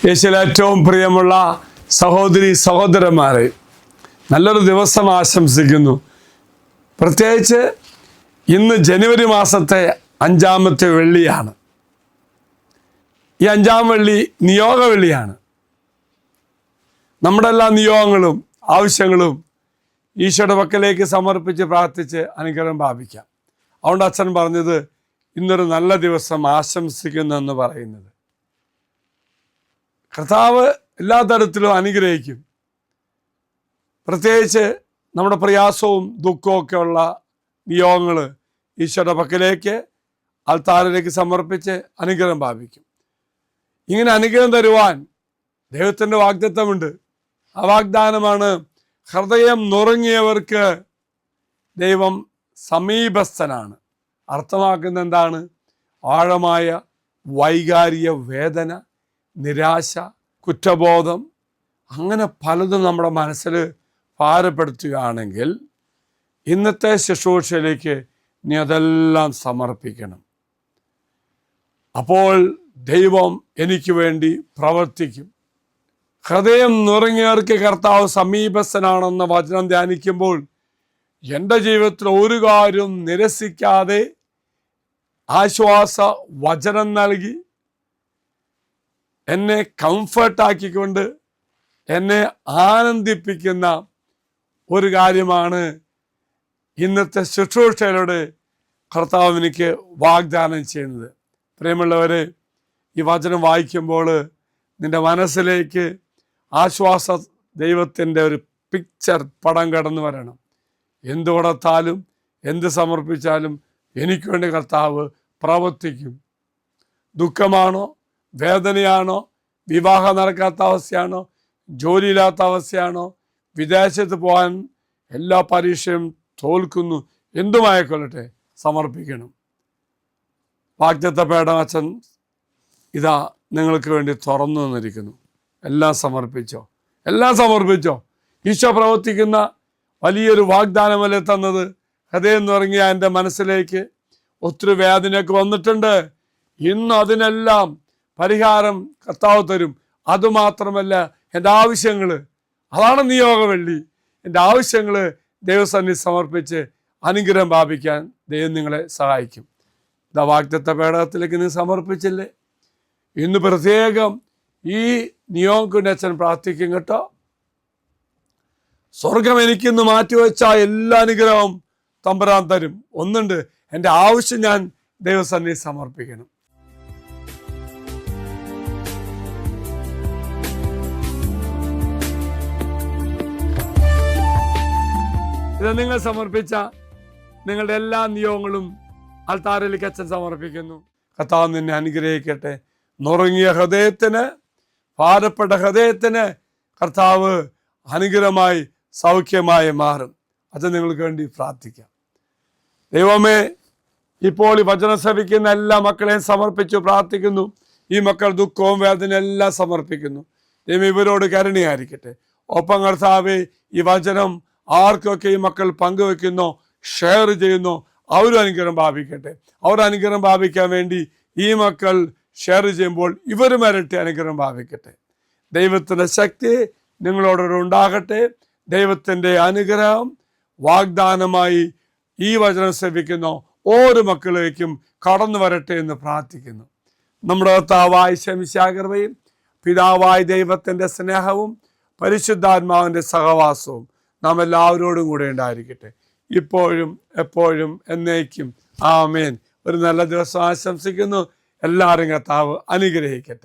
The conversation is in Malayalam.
യേശുവിൽ ഏറ്റവും പ്രിയമുള്ള സഹോദരി സഹോദരന്മാരെ, നല്ലൊരു ദിവസം ആശംസിക്കുന്നു. പ്രത്യേകിച്ച് ഇന്ന് ജനുവരി മാസത്തെ 5-ാമത്തെ വെള്ളിയാണ്. ഈ 5-ാം വെള്ളി നിയോഗ വെള്ളിയാണ്. നമ്മുടെ എല്ലാ നിയോഗങ്ങളും ആവശ്യങ്ങളും ഈശോയുടെ പക്കലേക്ക് സമർപ്പിച്ച് പ്രാർത്ഥിച്ച് അനുഗ്രഹം പ്രാപിക്കാം. അതുകൊണ്ട് അച്ഛൻ പറഞ്ഞത് ഇന്നൊരു നല്ല ദിവസം ആശംസിക്കുന്നു എന്ന് പറയുന്നത്. കർത്താവ് എല്ലാ തരത്തിലും അനുഗ്രഹിക്കും. പ്രത്യേകിച്ച് നമ്മുടെ പ്രയാസവും ദുഃഖവും ഒക്കെ ഉള്ള നിയോഗങ്ങൾ ഈശോയുടെ പക്കലേക്ക് അൾത്താരിലേക്ക് സമർപ്പിച്ച് അനുഗ്രഹം പ്രാപിക്കും. ഇങ്ങനെ അനുഗ്രഹം തരുവാൻ ദൈവത്തിൻ്റെ വാഗ്ദത്തമുണ്ട്. ആ വാഗ്ദാനമാണ് ഹൃദയം നുറുങ്ങിയവർക്ക് ദൈവം സമീപസ്ഥനാണ്. അർത്ഥമാക്കുന്ന എന്താണ്? ആഴമായ വൈകാരിക വേദന, നിരാശ, കുറ്റബോധം, അങ്ങനെ പലതും നമ്മുടെ മനസ്സിൽ ഭാരപ്പെടുത്തുകയാണെങ്കിൽ ഇന്നത്തെ ശുശ്രൂഷയിലേക്ക് നീ അതെല്ലാം സമർപ്പിക്കണം. അപ്പോൾ ദൈവം എനിക്ക് വേണ്ടി പ്രവർത്തിക്കും. ഹൃദയം നുറുങ്ങിയവർക്ക് കർത്താവ് സമീപസ്ഥനാണെന്ന വചനം ധ്യാനിക്കുമ്പോൾ എൻ്റെ ജീവിതത്തിൽ ഒരു കാര്യം നിരസിക്കാതെ ആശ്വാസ വചനം നൽകി എന്നെ കംഫർട്ടാക്കിക്കൊണ്ട് എന്നെ ആനന്ദിപ്പിക്കുന്ന ഒരു കാര്യമാണ് ഇന്നത്തെ ശുശ്രൂഷയിലൂടെ കർത്താവ് എനിക്ക് വാഗ്ദാനം ചെയ്യുന്നത്. പ്രിയമുള്ളവരെ, ഈ വചനം വായിക്കുമ്പോൾ നിൻ്റെ മനസ്സിലേക്ക് ആശ്വാസ ദൈവത്തിൻ്റെ ഒരു പിക്ചർ പടം കടന്നു വരണം. എന്ത് കൊടുത്താലും എന്ത് സമർപ്പിച്ചാലും എനിക്ക് വേണ്ടി കർത്താവ് പ്രവർത്തിക്കും. ദുഃഖമാണോ, വേദനയാണോ, വിവാഹം നടക്കാത്ത അവസ്ഥയാണോ, ജോലിയില്ലാത്ത അവസ്ഥയാണോ, വിദേശത്ത് പോകാൻ എല്ലാ പരീക്ഷയും തോൽക്കുന്നു, എന്തുമായിക്കൊള്ളട്ടെ സമർപ്പിക്കണം. വാഗ്ദത്ത പേടം അച്ഛൻ ഇതാ നിങ്ങൾക്ക് വേണ്ടി തുറന്നു തന്നിരിക്കുന്നു. എല്ലാം സമർപ്പിച്ചോ, എല്ലാം സമർപ്പിച്ചോ. ഈശോ പ്രവർത്തിക്കുന്ന വലിയൊരു വാഗ്ദാനമല്ലേ തന്നത്. ഹൃദയം നുറങ്ങിയ എൻ്റെ മനസ്സിലേക്ക് ഒത്തിരി വേദനയൊക്കെ വന്നിട്ടുണ്ട്. ഇന്ന് അതിനെല്ലാം പരിഹാരം കർത്താവ് തരും. അതുമാത്രമല്ല, എൻ്റെ ആവശ്യങ്ങൾ, അതാണ് നിയോഗ വെള്ളി, എൻ്റെ ആവശ്യങ്ങൾ ദൈവസന്നിധി സമർപ്പിച്ച് അനുഗ്രഹം പ്രാപിക്കാൻ ദൈവം നിങ്ങളെ സഹായിക്കും. ഇതാ വാഗ്ദത്ത പേടകത്തിലേക്ക് നീ സമർപ്പിച്ചില്ലേ? ഇന്ന് പ്രത്യേകം ഈ നിയോഗത്തിൻ്റെ അച്ഛൻ പ്രാർത്ഥിക്കും കേട്ടോ. സ്വർഗം എനിക്കിന്ന് മാറ്റിവെച്ച എല്ലാ അനുഗ്രഹവും തമ്പുരാൻ തരും. ഒന്നുണ്ട്, എൻ്റെ ആവശ്യം ഞാൻ ദൈവസന്നിധി സമർപ്പിക്കണം. ഇത് നിങ്ങൾ സമർപ്പിച്ച നിങ്ങളുടെ എല്ലാ നിയോഗങ്ങളും അൾത്താരിലേക്ക് അച്ഛൻ സമർപ്പിക്കുന്നു. കർത്താവ് നിന്നെ അനുഗ്രഹിക്കട്ടെ. നുറുങ്ങിയ ഹൃദയത്തിന്, ഭാരപ്പെട്ട ഹൃദയത്തിന് കർത്താവ് അനുഗ്രഹമായി സൗഖ്യമായി മാറും. അത് നിങ്ങൾക്ക് വേണ്ടി പ്രാർത്ഥിക്കാം. ദൈവമേ, ഇപ്പോൾ ഈ വചനം ശ്രവിക്കുന്ന എല്ലാ മക്കളെയും സമർപ്പിച്ചു പ്രാർത്ഥിക്കുന്നു. ഈ മക്കൾ ദുഃഖവും വേദന എല്ലാം സമർപ്പിക്കുന്നു. ദൈവം ഇവരോട് കരുണയായിരിക്കട്ടെ. ഒപ്പം കർത്താവേ, ഈ വചനം ആർക്കൊക്കെ ഈ മക്കൾ പങ്കുവെക്കുന്നോ, ഷെയർ ചെയ്യുന്നോ, അവരും അനുഗ്രഹം ഭാവിക്കട്ടെ. അവർ അനുഗ്രഹം ഭാവിക്കാൻ വേണ്ടി ഈ മക്കൾ ഷെയർ ചെയ്യുമ്പോൾ ഇവരും ഇരട്ടി അനുഗ്രഹം ഭാവിക്കട്ടെ. ദൈവത്തിൻ്റെ ശക്തി നിങ്ങളോടൊരു ഉണ്ടാകട്ടെ. ദൈവത്തിൻ്റെ അനുഗ്രഹം വാഗ്ദാനമായി ഈ വചനം ശ്രവിക്കുന്ന ഓരോ മക്കളിലേക്കും കടന്നു വരട്ടെ എന്ന് പ്രാർത്ഥിക്കുന്നു. നമ്മുടെ കർത്താവായ ശമിശാകൃപയും പിതാവായ ദൈവത്തിൻ്റെ സ്നേഹവും പരിശുദ്ധാത്മാവിൻ്റെ സഹവാസവും നാം എല്ലാവരോടും കൂടെ ഉണ്ടായിരിക്കട്ടെ, ഇപ്പോഴും എപ്പോഴും എന്നേക്കും. ആമേൻ. ഒരു നല്ല ദിവസം ആശംസിക്കുന്നു. എല്ലാവരും കർത്താവ് അനുഗ്രഹിക്കട്ടെ.